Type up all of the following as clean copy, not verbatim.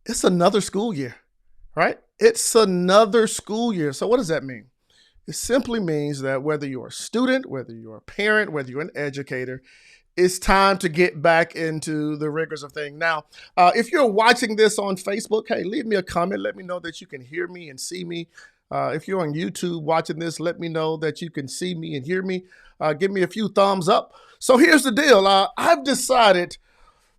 it's another school year, right? It's another school year. So what does that mean? It simply means that whether you're a student, whether you're a parent, whether you're an educator, it's time to get back into the rigors of things. Now, if you're watching this on Facebook, hey, leave me a comment. Let me know that you can hear me and see me. If you're on YouTube watching this, let me know that you can see me and hear me. Give me a few thumbs up. So here's the deal. I've decided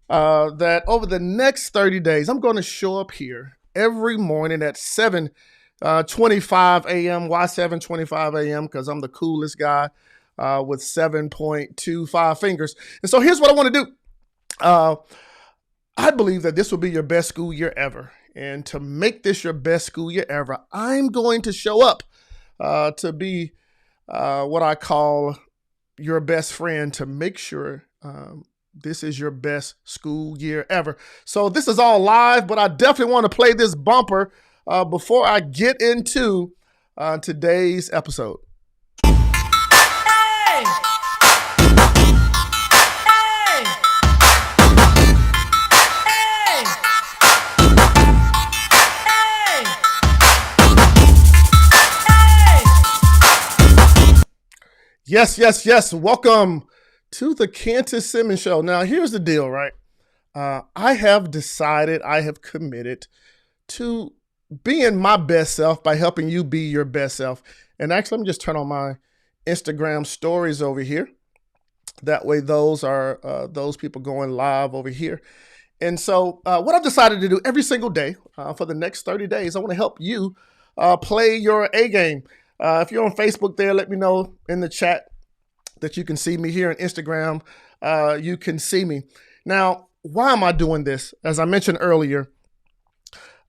that over the next 30 days, I'm going to show up here every morning at 7:25 a.m. Why 7:25 a.m.? Because I'm the coolest guy with 7.25 fingers. And so here's what I want to do. I believe that this will be your best school year ever. And to make this your best school year ever, I'm going to show up to be what I call your best friend to make sure this is your best school year ever. So this is all live, but I definitely want to play this bumper before I get into today's episode. Hey! Hey! Hey! Hey! Yes, yes, yes. Welcome to the Kantis Simmons Show. Now, here's the deal, right? I have decided, I have committed to being my best self by helping you be your best self. And actually, let me just turn on my Instagram stories over here. That way, those are those people going live over here. And so what I've decided to do every single day for the next 30 days, I want to help you play your A game. If you're on Facebook there, let me know in the chat that you can see me here on Instagram. You can see me. Now, why am I doing this? As I mentioned earlier,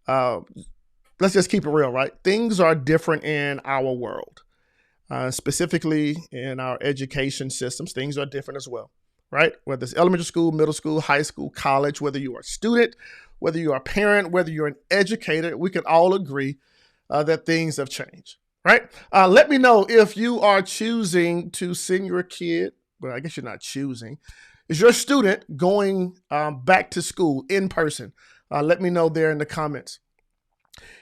let's just keep it real, right? Things are different in our world, specifically in our education systems. Things are different as well, right? Whether it's elementary school, middle school, high school, college, whether you are a student, whether you are a parent, whether you're an educator, we can all agree that things have changed. Right? Let me know if you are choosing to send your kid, well, I guess you're not choosing. Is your student going back to school in person? Let me know there in the comments.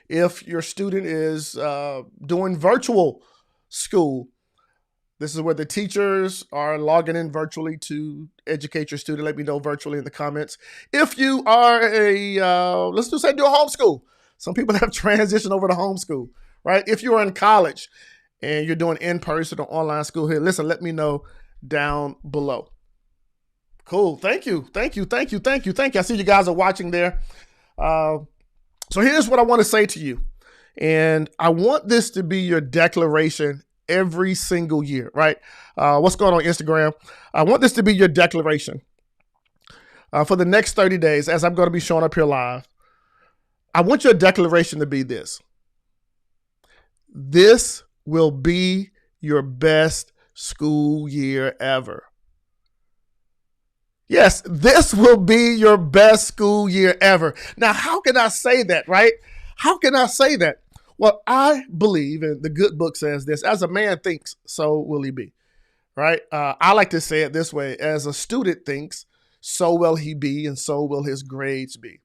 If your student is doing virtual school, this is where the teachers are logging in virtually to educate your student. Let me know virtually in the comments. If you are let's just say do a homeschool. Some people have transitioned over to homeschool. Right? If you're in college and you're doing in-person or online school here, listen, let me know down below. Cool. Thank you. Thank you. Thank you. Thank you. Thank you. I see you guys are watching there. So here's what I want to say to you. And I want this to be your declaration every single year, right? What's going on Instagram? I want this to be your declaration for the next 30 days as I'm going to be showing up here live. I want your declaration to be this. This will be your best school year ever. Yes, this will be your best school year ever. Now, how can I say that, right? How can I say that? Well, I believe, and the good book says this, as a man thinks, so will he be, right? I like to say it this way, as a student thinks, so will he be, and so will his grades be.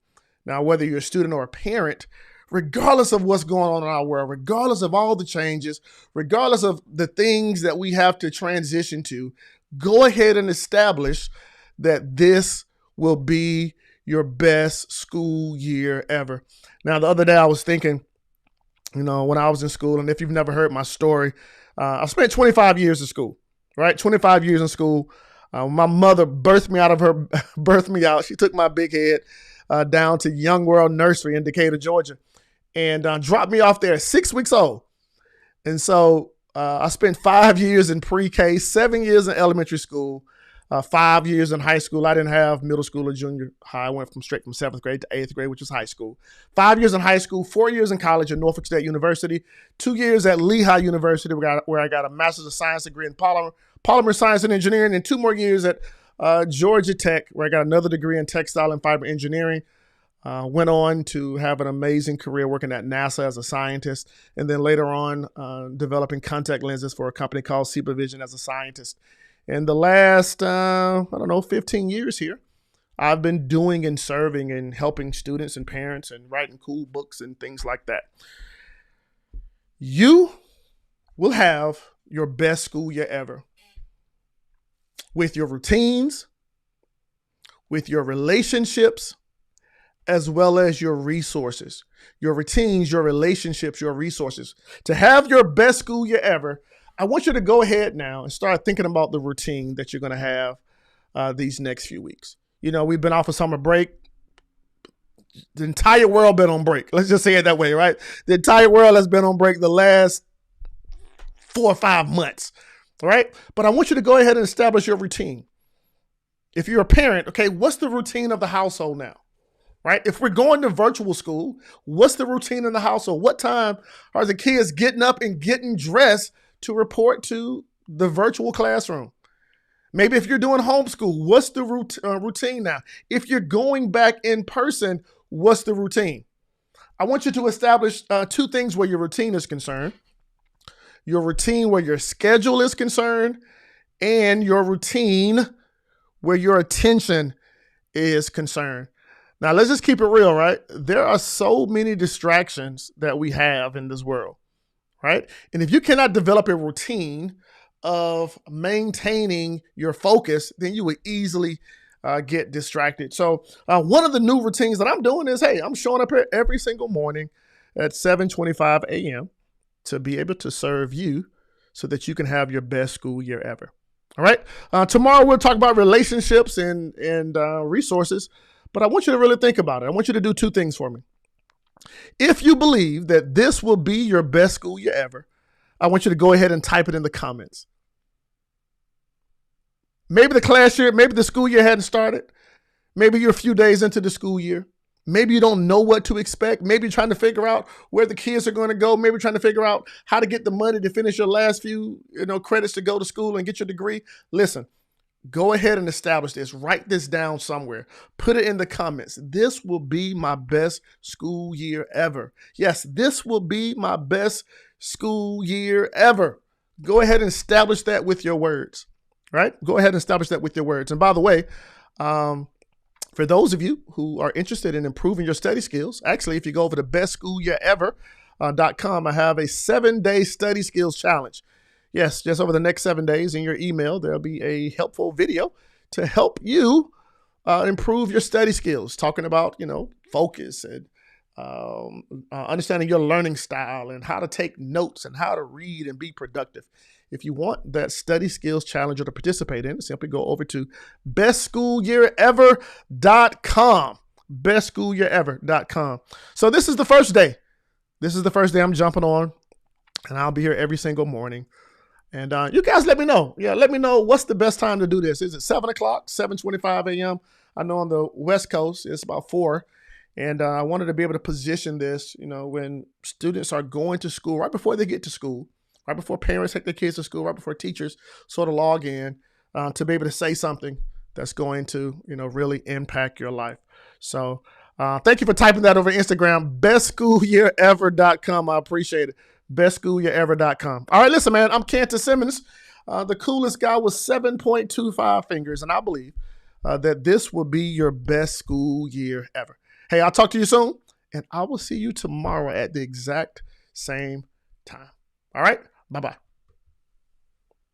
Now, whether you're a student or a parent, regardless of what's going on in our world, regardless of all the changes, regardless of the things that we have to transition to, go ahead and establish that this will be your best school year ever. Now, the other day I was thinking, when I was in school, and if you've never heard my story, I spent 25 years in school, right? 25 years in school. My mother birthed me out. She took my big head down to Young World Nursery in Decatur, Georgia. And dropped me off there at 6 weeks old. And so I spent 5 years in pre-K, 7 years in elementary school, 5 years in high school. I didn't have middle school or junior high. I went straight from 7th grade to 8th grade, which is high school. 5 years in high school, 4 years in college at Norfolk State University, 2 years at Lehigh University, where I got a Master's of Science degree in polymer science and engineering, and 2 more years at Georgia Tech, where I got another degree in textile and fiber engineering. Went on to have an amazing career working at NASA as a scientist, and then later on developing contact lenses for a company called Supervision as a scientist. In the last, 15 years here, I've been doing and serving and helping students and parents and writing cool books and things like that. You will have your best school year ever with your routines, with your relationships, as well as your resources. Your routines, your relationships, your resources. To have your best school year ever, I want you to go ahead now and start thinking about the routine that you're going to have these next few weeks. You know, we've been off of summer break. The entire world been on break. Let's just say it that way, right? The entire world has been on break the last 4 or 5 months, right? But I want you to go ahead and establish your routine. If you're a parent, okay, what's the routine of the household now, right? If we're going to virtual school, what's the routine in the household? What time are the kids getting up and getting dressed to report to the virtual classroom? Maybe if you're doing homeschool, what's the routine now? If you're going back in person, what's the routine? I want you to establish 2 things where your routine is concerned. Your routine where your schedule is concerned, and your routine where your attention is concerned. Now, let's just keep it real, right? There are so many distractions that we have in this world, right? And if you cannot develop a routine of maintaining your focus, then you would easily get distracted. So one of the new routines that I'm doing is, hey, I'm showing up here every single morning at 7:25 a.m. to be able to serve you so that you can have your best school year ever. All right. Tomorrow we'll talk about relationships and resources, but I want you to really think about it. I want you to do 2 things for me. If you believe that this will be your best school year ever, I want you to go ahead and type it in the comments. Maybe the school year hadn't started. Maybe you're a few days into the school year. Maybe you don't know what to expect. Maybe you're trying to figure out where the kids are going to go. Maybe you're trying to figure out how to get the money to finish your last few, credits to go to school and get your degree. Listen, go ahead and establish this. Write this down somewhere. Put it in the comments. This will be my best school year ever. Yes, this will be my best school year ever. Go ahead and establish that with your words, right? Go ahead and establish that with your words. And by the way, for those of you who are interested in improving your study skills, actually, if you go over to bestschoolyourever.com, I have a 7-day study skills challenge. Yes, just over the next 7 days in your email, there'll be a helpful video to help you improve your study skills, talking about, focus and understanding your learning style and how to take notes and how to read and be productive. If you want that study skills challenge to participate in, simply go over to bestschoolyourever.com, bestschoolyourever.com. So this is the first day. This is the first day I'm jumping on, and I'll be here every single morning. And you guys let me know. Yeah, let me know what's the best time to do this. Is it 7 o'clock, 7:25 a.m.? I know on the West Coast, it's about 4. And I wanted to be able to position this, when students are going to school, right before they get to school, right before parents take their kids to school, right before teachers sort of log in, to be able to say something that's going to, really impact your life. So thank you for typing that over Instagram, bestschoolyourever.com. I appreciate it. bestschoolyourever.com. All right, listen, man, I'm Kantis Simmons, the coolest guy with 7.25 fingers, and I believe that this will be your best school year ever. Hey, I'll talk to you soon, and I will see you tomorrow at the exact same time. All right, bye-bye.